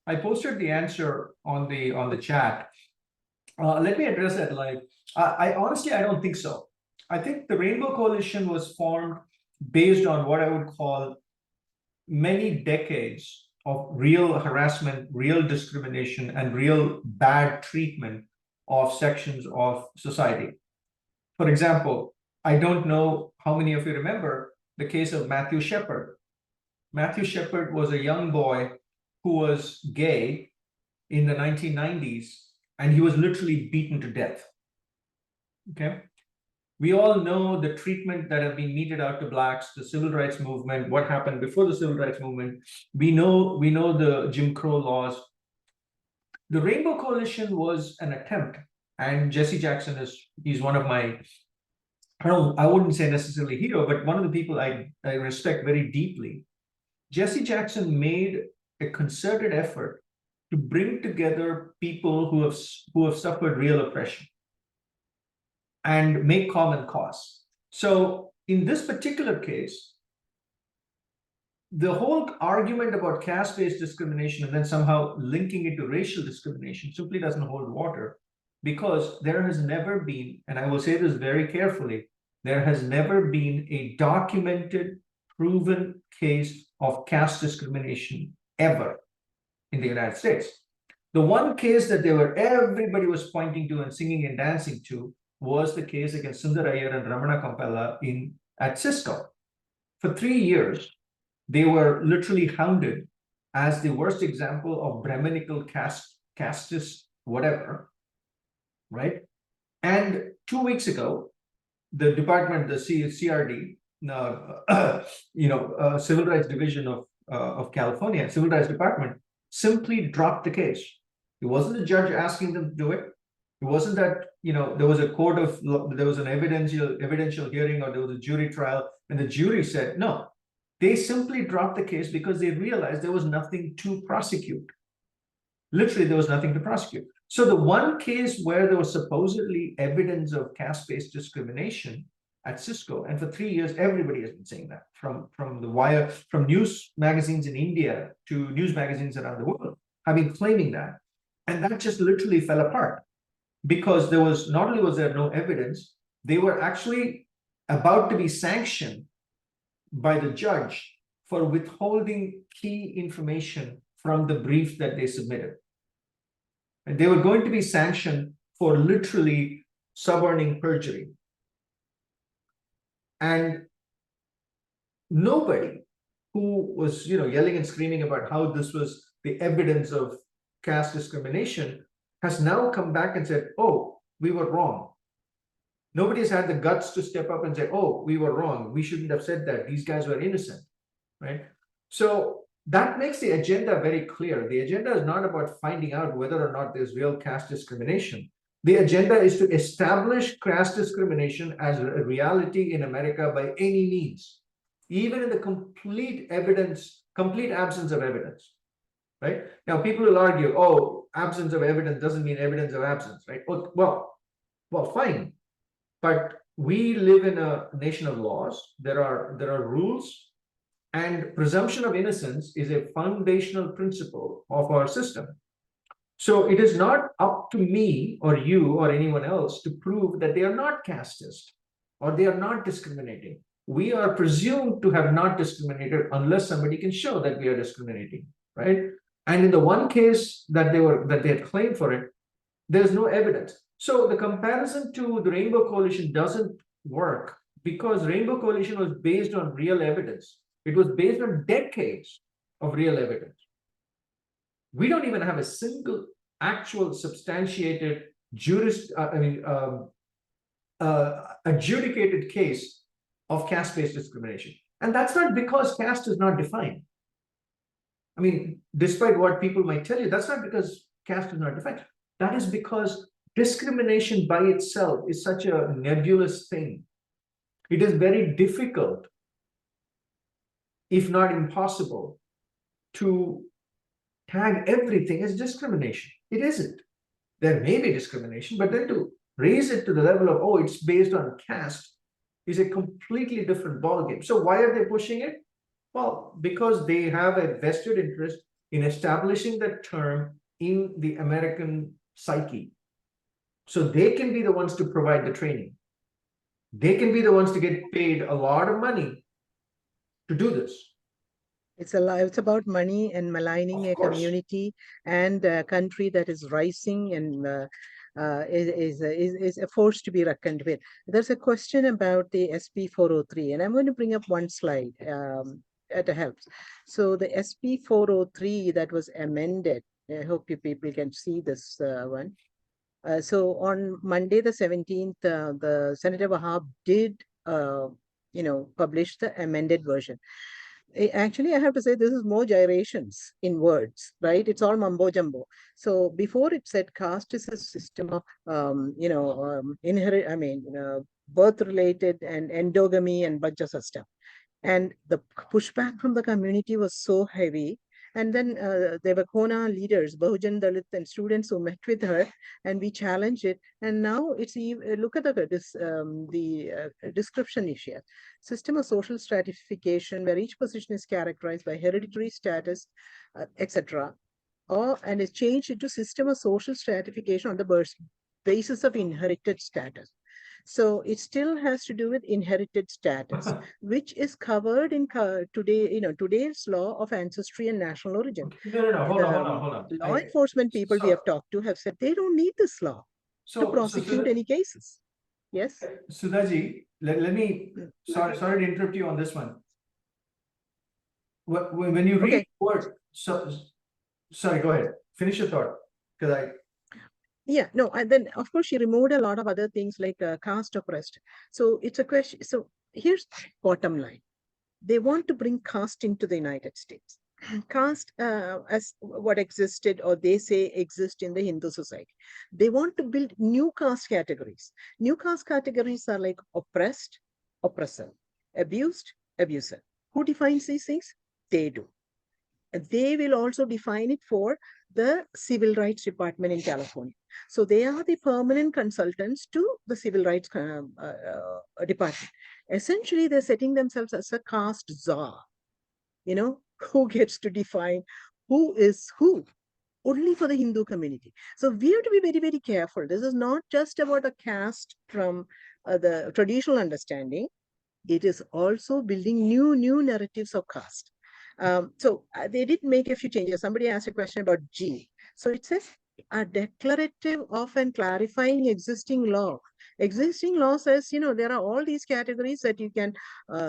I posted the answer on the chat. Let me address that. I honestly, I don't think so. I think the Rainbow Coalition was formed based on what I would call many decades of real harassment, real discrimination, and real bad treatment of sections of society. For example, I don't know how many of you remember the case of Matthew Shepard. Matthew Shepard was a young boy who was gay in the 1990s, and he was literally beaten to death. Okay. We all know the treatment that have been meted out to blacks, the civil rights movement, what happened before the civil rights movement. We know the Jim Crow laws. The Rainbow Coalition was an attempt, and Jesse Jackson he's one of my, I wouldn't say necessarily hero, but one of the people I respect very deeply. Jesse Jackson made a concerted effort to bring together people who have suffered real oppression and make common cause. So in this particular case, the whole argument about caste-based discrimination and then somehow linking it to racial discrimination simply doesn't hold water, because there has never been, and I will say this very carefully, there has never been a documented, proven case of caste discrimination ever in the United States. The one case that everybody was pointing to and singing and dancing to was the case against Sundar Iyer and Ramana Kampella at Cisco. For 3 years, they were literally hounded as the worst example of Brahminical casteist whatever, right? And 2 weeks ago, the department, the CRD, Civil Rights Division of California, Civil Rights Department, simply dropped the case. It wasn't the judge asking them to do it. It wasn't that there was an evidential hearing, or there was a jury trial, and the jury said no. They simply dropped the case because they realized there was nothing to prosecute. Literally, there was nothing to prosecute. So the one case where there was supposedly evidence of caste-based discrimination at Cisco, and for 3 years, everybody has been saying that, from the wire, from news magazines in India to news magazines around the world, have been claiming that. And that just literally fell apart, because not only was there no evidence, they were actually about to be sanctioned by the judge for withholding key information from the brief that they submitted. And they were going to be sanctioned for literally suborning perjury. And nobody who was yelling and screaming about how this was the evidence of caste discrimination has now come back and said, oh, we were wrong. Nobody's had the guts to step up and say, oh, we were wrong. We shouldn't have said that. These guys were innocent, right? So that makes the agenda very clear. The agenda is not about finding out whether or not there's real caste discrimination. The agenda is to establish caste discrimination as a reality in America by any means, even in the complete absence of evidence, right? Now, people will argue, oh, absence of evidence doesn't mean evidence of absence, right? Well, fine. But we live in a nation of laws. There are rules, and presumption of innocence is a foundational principle of our system. So it is not up to me or you or anyone else to prove that they are not casteist or they are not discriminating. We are presumed to have not discriminated unless somebody can show that we are discriminating, right? And in the one case that they had claimed for it, there's no evidence. So the comparison to the Rainbow Coalition doesn't work, because Rainbow Coalition was based on real evidence. It was based on decades of real evidence. We don't even have a single actual substantiated adjudicated case of caste-based discrimination. And that's not because caste is not defined. I mean, despite what people might tell you, that's not because caste is not defined. That is because discrimination by itself is such a nebulous thing. It is very difficult, if not impossible, to tag everything as discrimination. It isn't. There may be discrimination, but then to raise it to the level of, oh, it's based on caste, is a completely different ballgame. So why are they pushing it? Well, because they have a vested interest in establishing that term in the American psyche. So they can be the ones to provide the training. They can be the ones to get paid a lot of money to do this. It's about money and maligning a community and a country that is rising and is a force to be reckoned with. There's a question about the SP 403, and I'm going to bring up one slide. It helps. So the SP 403 that was amended, I hope you people can see this one. So on Monday, the 17th, the Senator Wahab did, publish the amended version. Actually, I have to say this is more gyrations in words, right? It's all mumbo jumbo. So before it said caste is a system of, birth-related and endogamy and bunch of stuff. And the pushback from the community was so heavy And then there were Kona leaders, Bahujan Dalit and students who met with her, and we challenged it. And now look at the description issue. System of social stratification where each position is characterized by hereditary status, etc. And is changed into system of social stratification on the basis of inherited status. So it still has to do with inherited status, which is covered in today's law of ancestry and national origin. No. Hold on, The hold on. law enforcement people we have talked to have said they don't need this law to prosecute any cases. Yes. Sudhaji, let me sorry to interrupt you on this one. When you read word, sorry, go ahead. Finish your thought, because Yeah, no, and then of course she removed a lot of other things like caste oppressed. So it's a question. So here's bottom line. They want to bring caste into the United States. Caste as what existed or they say exist in the Hindu society. They want to build new caste categories. New caste categories are like oppressed, oppressor, abused, abuser. Who defines these things? They do. They will also define it for the Civil Rights Department in California. So they are the permanent consultants to the Civil Rights Department. Essentially, they're setting themselves as a caste czar. Who gets to define who is who? Only for the Hindu community. So we have to be very, very careful. This is not just about a caste from the traditional understanding. It is also building new narratives of caste. So they did make a few changes. Somebody asked a question about G. So it says a declarative of and clarifying existing law. Existing law says, there are all these categories that you can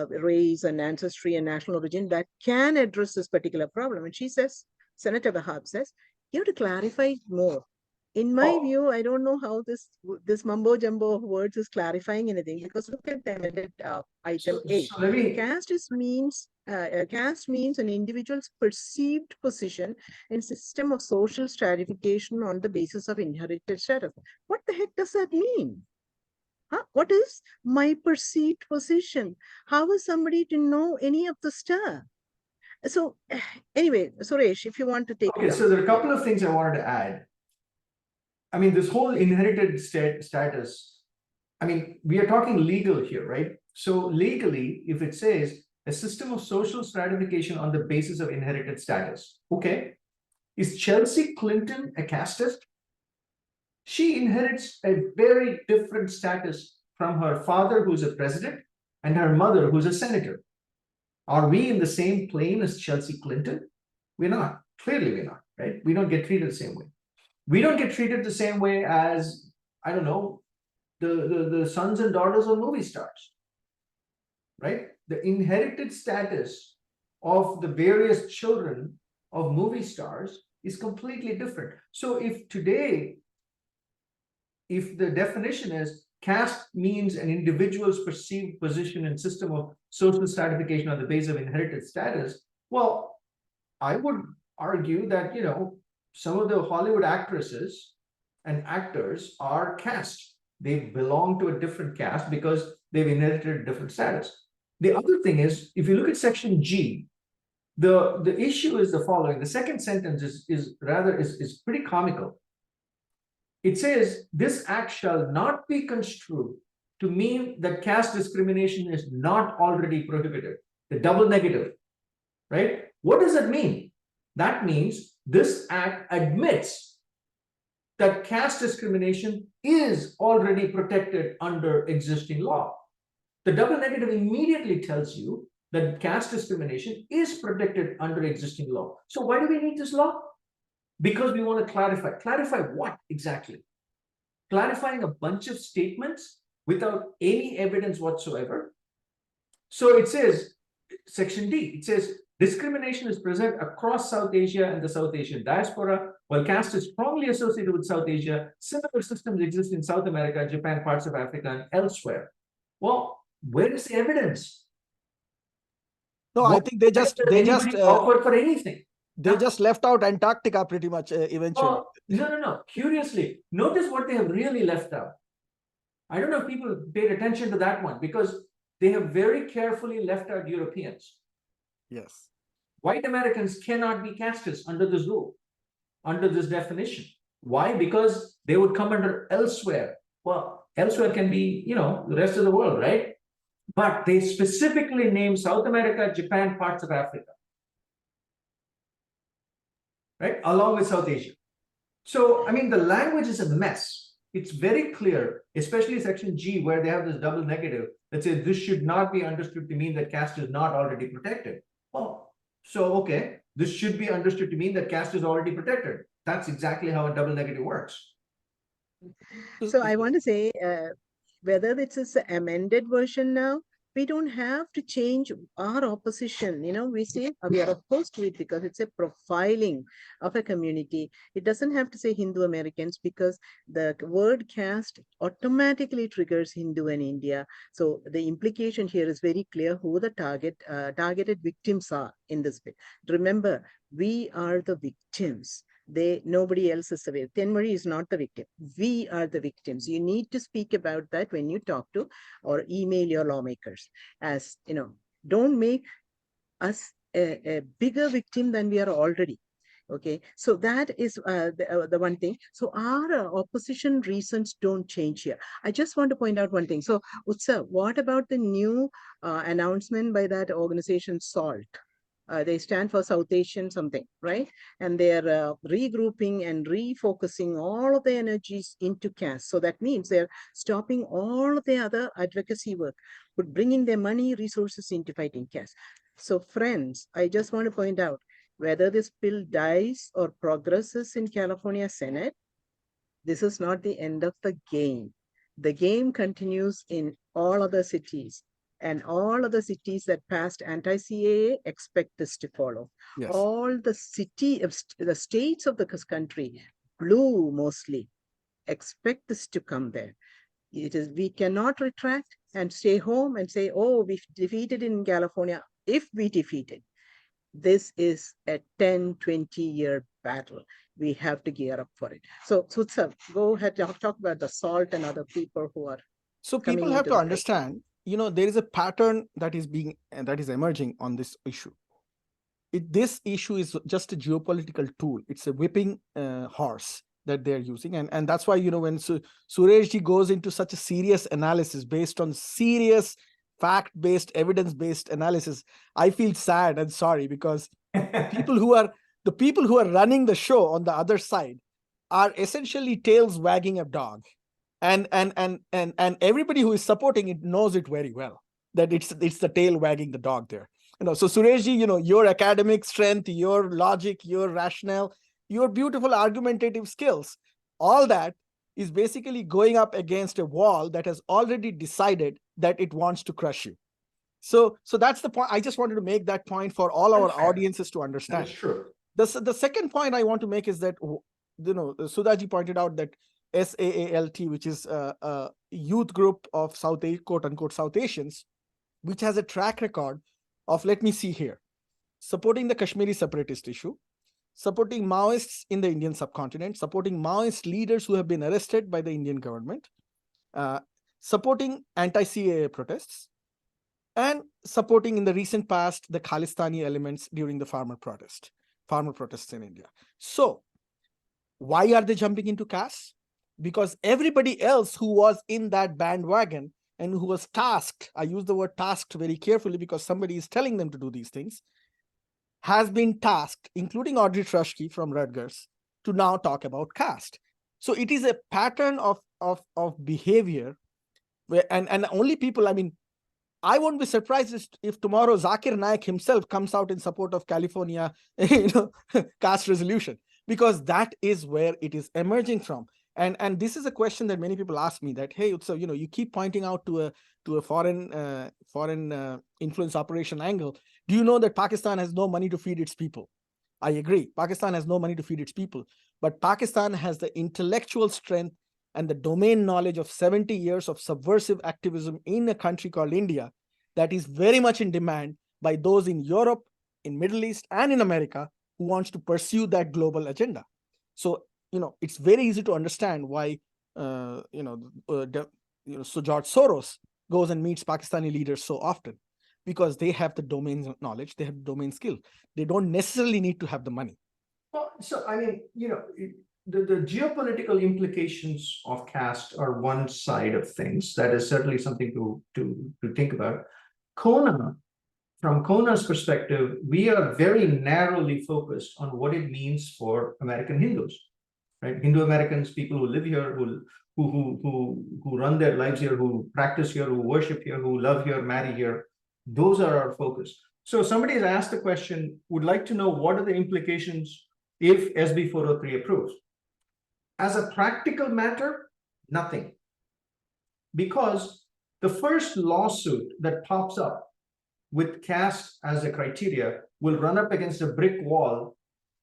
raise and ancestry and national origin that can address this particular problem. And she says, Senator Wahab says, you have to clarify it more. In my view, I don't know how this mumbo jumbo of words is clarifying anything, because look at them at item 8. Caste means an individual's perceived position in system of social stratification on the basis of inherited status. What the heck does that mean? What is my perceived position? How is somebody to know any of the stuff? So anyway, Suresh, if you want to take it. Okay, so there are a couple of things I wanted to add. I mean, this whole inherited status, I mean, we are talking legal here, right? So legally, if it says a system of social stratification on the basis of inherited status, okay, is Chelsea Clinton a casteist? She inherits a very different status from her father, who's a president, and her mother, who's a senator. Are we in the same plane as Chelsea Clinton? We're not. Clearly, we're not, right? We don't get treated the same way. We don't get treated the same way as, I don't know, the sons and daughters of movie stars, right? The inherited status of the various children of movie stars is completely different. So if today, if the definition is caste means an individual's perceived position and system of social stratification on the basis of inherited status, well, I would argue that, some of the Hollywood actresses and actors are caste. They belong to a different caste because they've inherited a different status. The other thing is, if you look at section G, the issue is the following. The second sentence is pretty comical. It says, this act shall not be construed to mean that caste discrimination is not already prohibited. The double negative, right? What does that mean? That means this act admits that caste discrimination is already protected under existing law. The double negative immediately tells you that caste discrimination is protected under existing law. So why do we need this law? Because we want to clarify. Clarify what exactly? Clarifying a bunch of statements without any evidence whatsoever. So it says, section D, it says, discrimination is present across South Asia and the South Asian diaspora. While caste is strongly associated with South Asia, similar systems exist in South America, Japan, parts of Africa, and elsewhere. Well, where is the evidence? No, I think they just offered for anything. They just left out Antarctica pretty much eventually. No. Curiously, notice what they have really left out. I don't know if people paid attention to that one, because they have very carefully left out Europeans. Yes. White Americans cannot be castes under this rule, under this definition. Why? Because they would come under elsewhere. Well, elsewhere can be, the rest of the world, right? But they specifically name South America, Japan, parts of Africa, right? Along with South Asia. So, I mean, the language is a mess. It's very clear, especially section G, where they have this double negative that says this should not be understood to mean that caste is not already protected. Oh, so, okay, this should be understood to mean that caste is already protected. That's exactly how a double negative works. So I want to say, whether this is an amended version now, we don't have to change our opposition. We say we are opposed to it because it's a profiling of a community. It doesn't have to say Hindu Americans, because the word caste automatically triggers Hindu and India. So the implication here is very clear who the targeted victims are in this bit. Remember, we are the victims. Nobody else is the victim. Tenmari is not the victim. We are the victims. You need to speak about that when you talk to or email your lawmakers. As don't make us a bigger victim than we are already. Okay, so that is the one thing. So our opposition reasons don't change here. I just want to point out one thing. So Utsav, what about the new announcement by that organization SALT? They stand for South Asian something, right? And they're regrouping and refocusing all of the energies into caste. So that means they're stopping all of the other advocacy work, but bringing their money, resources into fighting caste. So friends, I just want to point out, whether this bill dies or progresses in California Senate, this is not the end of the game. The game continues in all other cities. And all other cities that passed anti-CAA expect this to follow. Yes. All the states of the country, blue mostly, expect this to come there. We cannot retract and stay home and say, oh, we've defeated in California. If we defeated, this is a 10, 20-year battle. We have to gear up for it. So Utsav, go ahead, talk about the SALT and other people who are. So people have to understand, there is a pattern that is emerging on this issue. This issue is just a geopolitical tool. It's a whipping horse that they're using. And that's why, when Sureshji goes into such a serious analysis based on serious fact-based, evidence-based analysis, I feel sad and sorry, because the people who are running the show on the other side are essentially tails wagging a dog. And everybody who is supporting it knows it very well, that it's the tail wagging the dog there. So Sureshji, your academic strength, your logic, your rationale, your beautiful argumentative skills, all that is basically going up against a wall that has already decided that it wants to crush you. So that's the point. I just wanted to make that point for all our audiences to understand. That's true. The second point I want to make is that, Sudhaji pointed out that SAALT, which is a youth group of quote unquote South Asians, which has a track record of, let me see here, supporting the Kashmiri separatist issue, supporting Maoists in the Indian subcontinent, supporting Maoist leaders who have been arrested by the Indian government, supporting anti-CAA protests, and supporting in the recent past the Khalistani elements during the farmer protests in India. So why are they jumping into caste? Because everybody else who was in that bandwagon and who was tasked, I use the word tasked very carefully because somebody is telling them to do these things, has been tasked, including Audrey Trushke from Rutgers, to now talk about caste. So it is a pattern of behavior where, and only people, I won't be surprised if tomorrow Zakir Naik himself comes out in support of California, caste resolution, because that is where it is emerging from. And this is a question that many people ask me, that, hey, Utsav, you keep pointing out to a foreign influence operation angle. Do you know that Pakistan has no money to feed its people? I agree. Pakistan has no money to feed its people, but Pakistan has the intellectual strength and the domain knowledge of 70 years of subversive activism in a country called India that is very much in demand by those in Europe, in Middle East, and in America who wants to pursue that global agenda. So, it's very easy to understand why, so George Soros goes and meets Pakistani leaders so often. because they have the domain knowledge, they have domain skill. They don't necessarily need to have the money. Well, so I mean, the geopolitical implications of caste are one side of things. That is certainly something to think about. Kona, from Kona's perspective, we are very narrowly focused on what it means for American Hindus, right? Hindu Americans, people who live here, who run their lives here, who practice here, who worship here, who love here, marry here. Those are our focus. So somebody has asked the question, would like to know what are the implications if SB 403 approves. As a practical matter, nothing. Because the first lawsuit that pops up with caste as a criteria will run up against a brick wall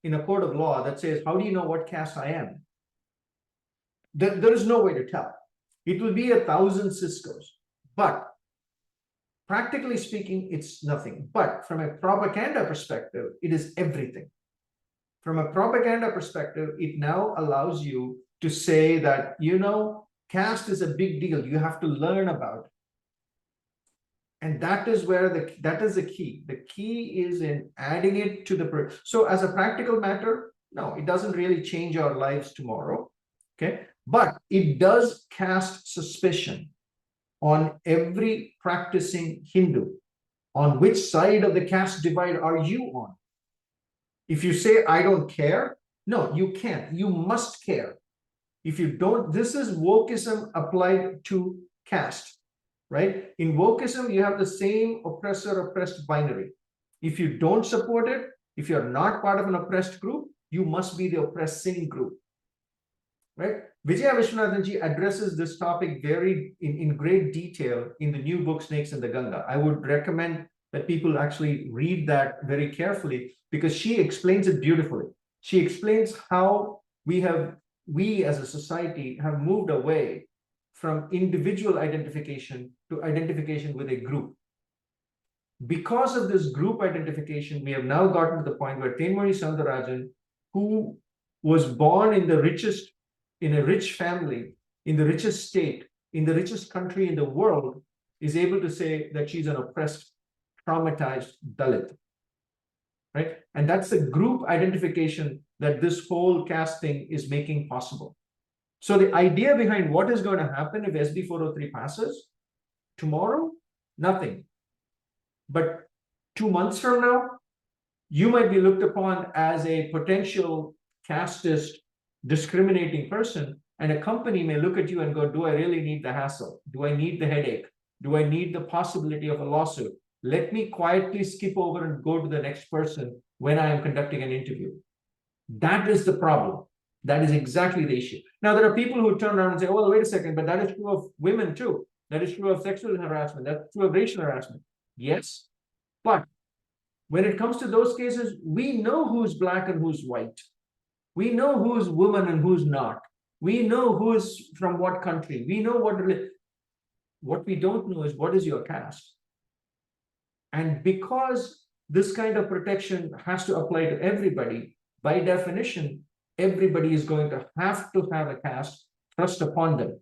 in a court of law that says, how do you know what caste I am? There is no way to tell. It will be 1,000 Ciscos, but practically speaking, it's nothing. But from a propaganda perspective, it is everything. From a propaganda perspective, it now allows you to say that, caste is a big deal. You have to learn about it. And that is where that is the key. The key is in adding it to the, so as a practical matter, no, it doesn't really change our lives tomorrow. Okay. But it does cast suspicion on every practicing Hindu. On which side of the caste divide are you on? If you say, I don't care, no, you can't. You must care. If you don't, this is wokeism applied to caste, right? In wokeism, you have the same oppressor-oppressed binary. If you don't support it, if you're not part of an oppressed group, you must be the oppressing group, right? Vijaya Vishwanathan-ji addresses this topic in great detail in the new book, Snakes in the Ganga. I would recommend that people actually read that very carefully because she explains it beautifully. She explains how we as a society have moved away from individual identification to identification with a group. Because of this group identification, we have now gotten to the point where Tenmozhi Soundarajan, who was born in a rich family, in the richest state, in the richest country in the world, is able to say that she's an oppressed, traumatized Dalit, right? And that's the group identification that this whole caste thing is making possible. So the idea behind what is going to happen if SB 403 passes, tomorrow, nothing. But 2 months from now, you might be looked upon as a potential casteist, discriminating person, and a company may look at you and go, do I really need the hassle? Do I need the headache? Do I need the possibility of a lawsuit? Let me quietly skip over and go to the next person when I am conducting an interview. That is the problem. That is exactly the issue. Now, there are people who turn around and say, well, wait a second, but that is true of women too. That is true of sexual harassment. That's true of racial harassment. Yes, but when it comes to those cases, we know who's black and who's white. We know who's woman and who's not. We know who is from what country. We know what we don't know is what is your caste. And because this kind of protection has to apply to everybody, by definition, everybody is going to have a caste thrust upon them.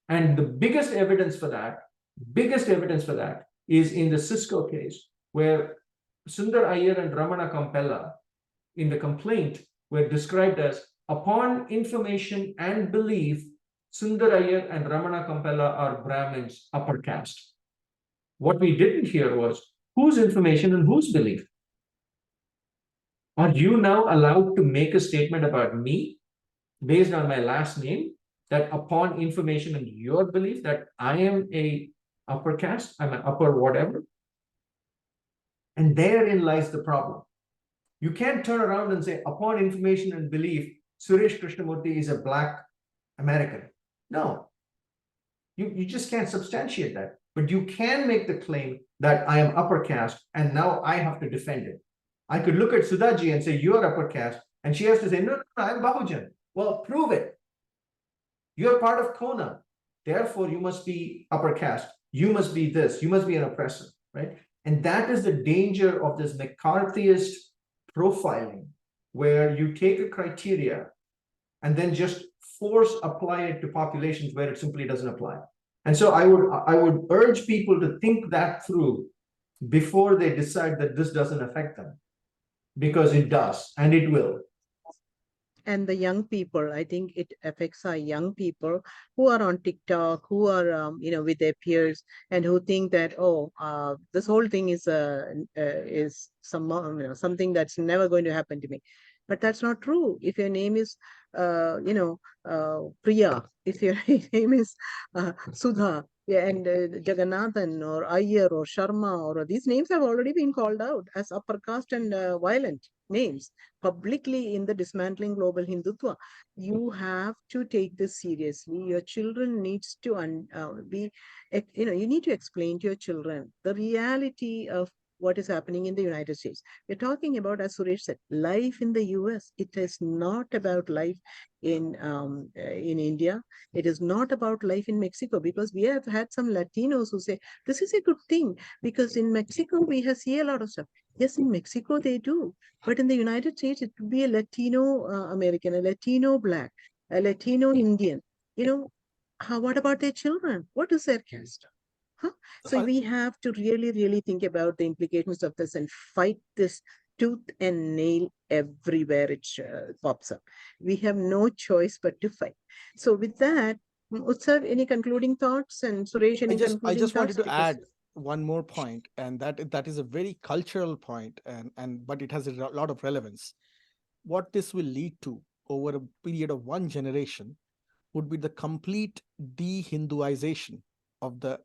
And the biggest evidence for that is in the Cisco case, where Sundar Iyer and Ramana Kampella in the complaint were described as, upon information and belief, Sundar Iyer and Ramana Kampella are Brahmins, upper caste. What we didn't hear was whose information and whose belief. Are you now allowed to make a statement about me based on my last name, that upon information and your belief that I am a upper caste, I'm an upper whatever? And therein lies the problem. You can't turn around and say, upon information and belief, Suresh Krishnamurthy is a black American. No, you just can't substantiate that. But you can make the claim that I am upper caste and now I have to defend it. I could look at Sudhaji and say, you're upper caste. And she has to say, no, I'm Bahujan. Well, prove it. You're part of Kona. Therefore, you must be upper caste. You must be this. You must be an oppressor, right? And that is the danger of this McCarthyist profiling, where you take a criteria and then just force apply it to populations where it simply doesn't apply. And so I would urge people to think that through before they decide that this doesn't affect them, because it does and it will. And the young people, I think it affects our young people who are on TikTok, who are with their peers, and who think that, oh, this whole thing is something that's never going to happen to me. But that's not true. If your name is Priya, if your name is Sudha, yeah, and Jagannathan or Iyer or Sharma, or these names have already been called out as upper caste and violent names publicly in the Dismantling Global Hindutva. You have to take this seriously. Your children needs to you need to explain to your children the reality of what is happening in the United States. We're talking about, as Suresh said, life in the US. It is not about life in India. It is not about life in Mexico, because we have had some Latinos who say this is a good thing because in Mexico we have see a lot of stuff. Yes, in Mexico they do, but in the United States, it could be a Latino American, a Latino Black, a Latino Indian. What about their children? What is their caste? Huh? So I- we have to really, really think about the implications of this and fight this tooth and nail everywhere it pops up. We have no choice but to fight. So with that, Utsav, any concluding thoughts? And Suresh, I any just I concluding just wanted thoughts? to Because add one more point, and that is a very cultural point, and but it has a lot of relevance. What this will lead to over a period of one generation would be the complete de-Hinduization of the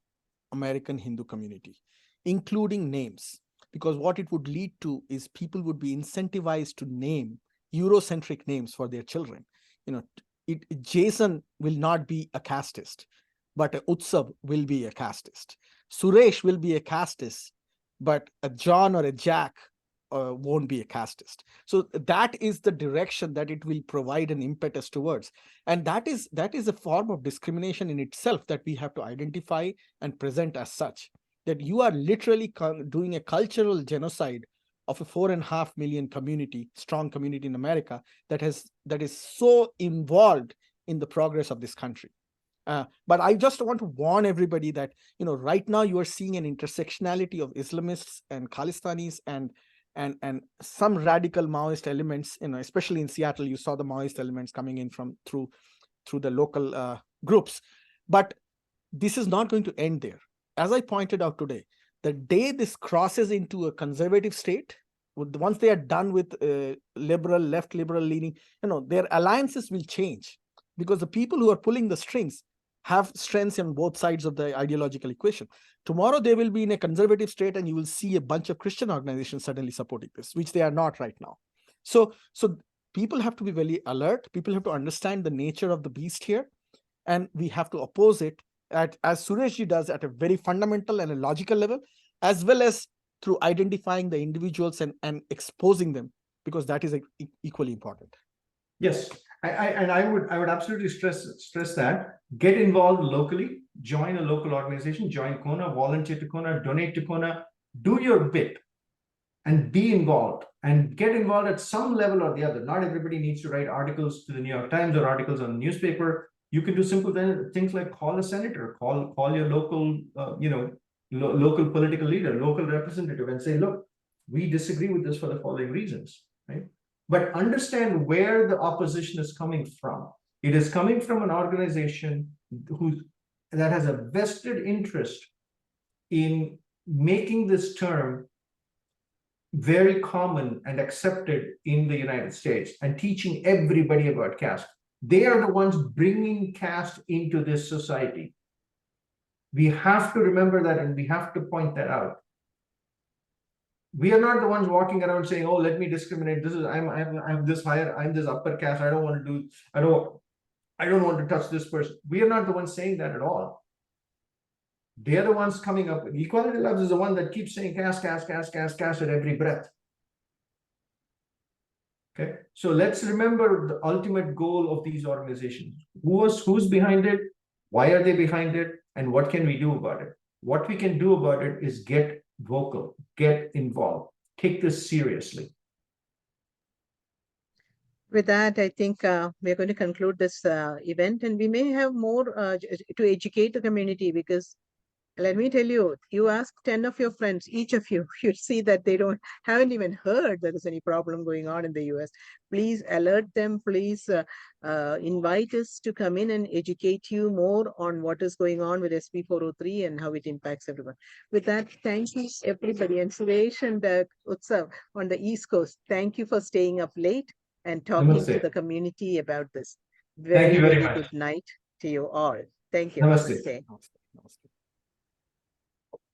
American Hindu community, including names. Because what it would lead to is people would be incentivized to name Eurocentric names for their children. Jason will not be a casteist, but Utsav will be a casteist. Suresh will be a casteist, but a John or a Jack won't be a casteist. So that is the direction that it will provide an impetus towards, and that is a form of discrimination in itself that we have to identify and present as such. That you are literally doing a cultural genocide of a 4.5 million strong community in America that is so involved in the progress of this country. But I just want to warn everybody that right now you are seeing an intersectionality of Islamists and Khalistanis and some radical Maoist elements. Especially in Seattle, you saw the Maoist elements coming in from through the local groups. But this is not going to end there. As I pointed out today, the day this crosses into a conservative state, once they are done with left liberal leaning, their alliances will change, because the people who are pulling the strings have strengths on both sides of the ideological equation. Tomorrow they will be in a conservative state, and you will see a bunch of Christian organizations suddenly supporting this, which they are not right now. So people have to be very alert. People have to understand the nature of the beast here, and we have to oppose it as Sureshji does, at a very fundamental and a logical level, as well as through identifying the individuals and exposing them, because that is equally important. Yes, I would absolutely stress that. Get involved locally, join a local organization, join Kona, volunteer to Kona, donate to Kona, do your bit, and be involved, and get involved at some level or the other. Not everybody needs to write articles to the New York Times or articles on the newspaper. You can do simple things like call a senator, call your local local political leader, local representative, and say, look, we disagree with this for the following reasons, right? But understand where the opposition is coming from. It is coming from an organization that has a vested interest in making this term very common and accepted in the United States and teaching everybody about caste. They are the ones bringing caste into this society. We have to remember that, and we have to point that out. We are not the ones walking around saying, oh, let me discriminate. I'm this higher, I'm this upper caste. I don't want to touch this person. We are not the ones saying that at all. They are the ones coming up. Equality Labs is the one that keeps saying caste at every breath. Okay, so let's remember the ultimate goal of these organizations. Who's behind it? Why are they behind it? And what can we do about it? What we can do about it is get vocal, get involved, take this seriously. with that, I think we're going to conclude this event, and we may have more to educate the community, because Let me tell you, you ask 10 of your friends, each of you, you see that they haven't even heard there is any problem going on in the US. Please alert them. Please invite us to come in and educate you more on what is going on with SB 403 and how it impacts everyone. With that, thank you everybody. And Suresh and Utsav on the East Coast, thank you for staying up late and talking to Namaste. the community about this. Thank Very, you very very much. good night to you all. Thank you. Namaste. Namaste.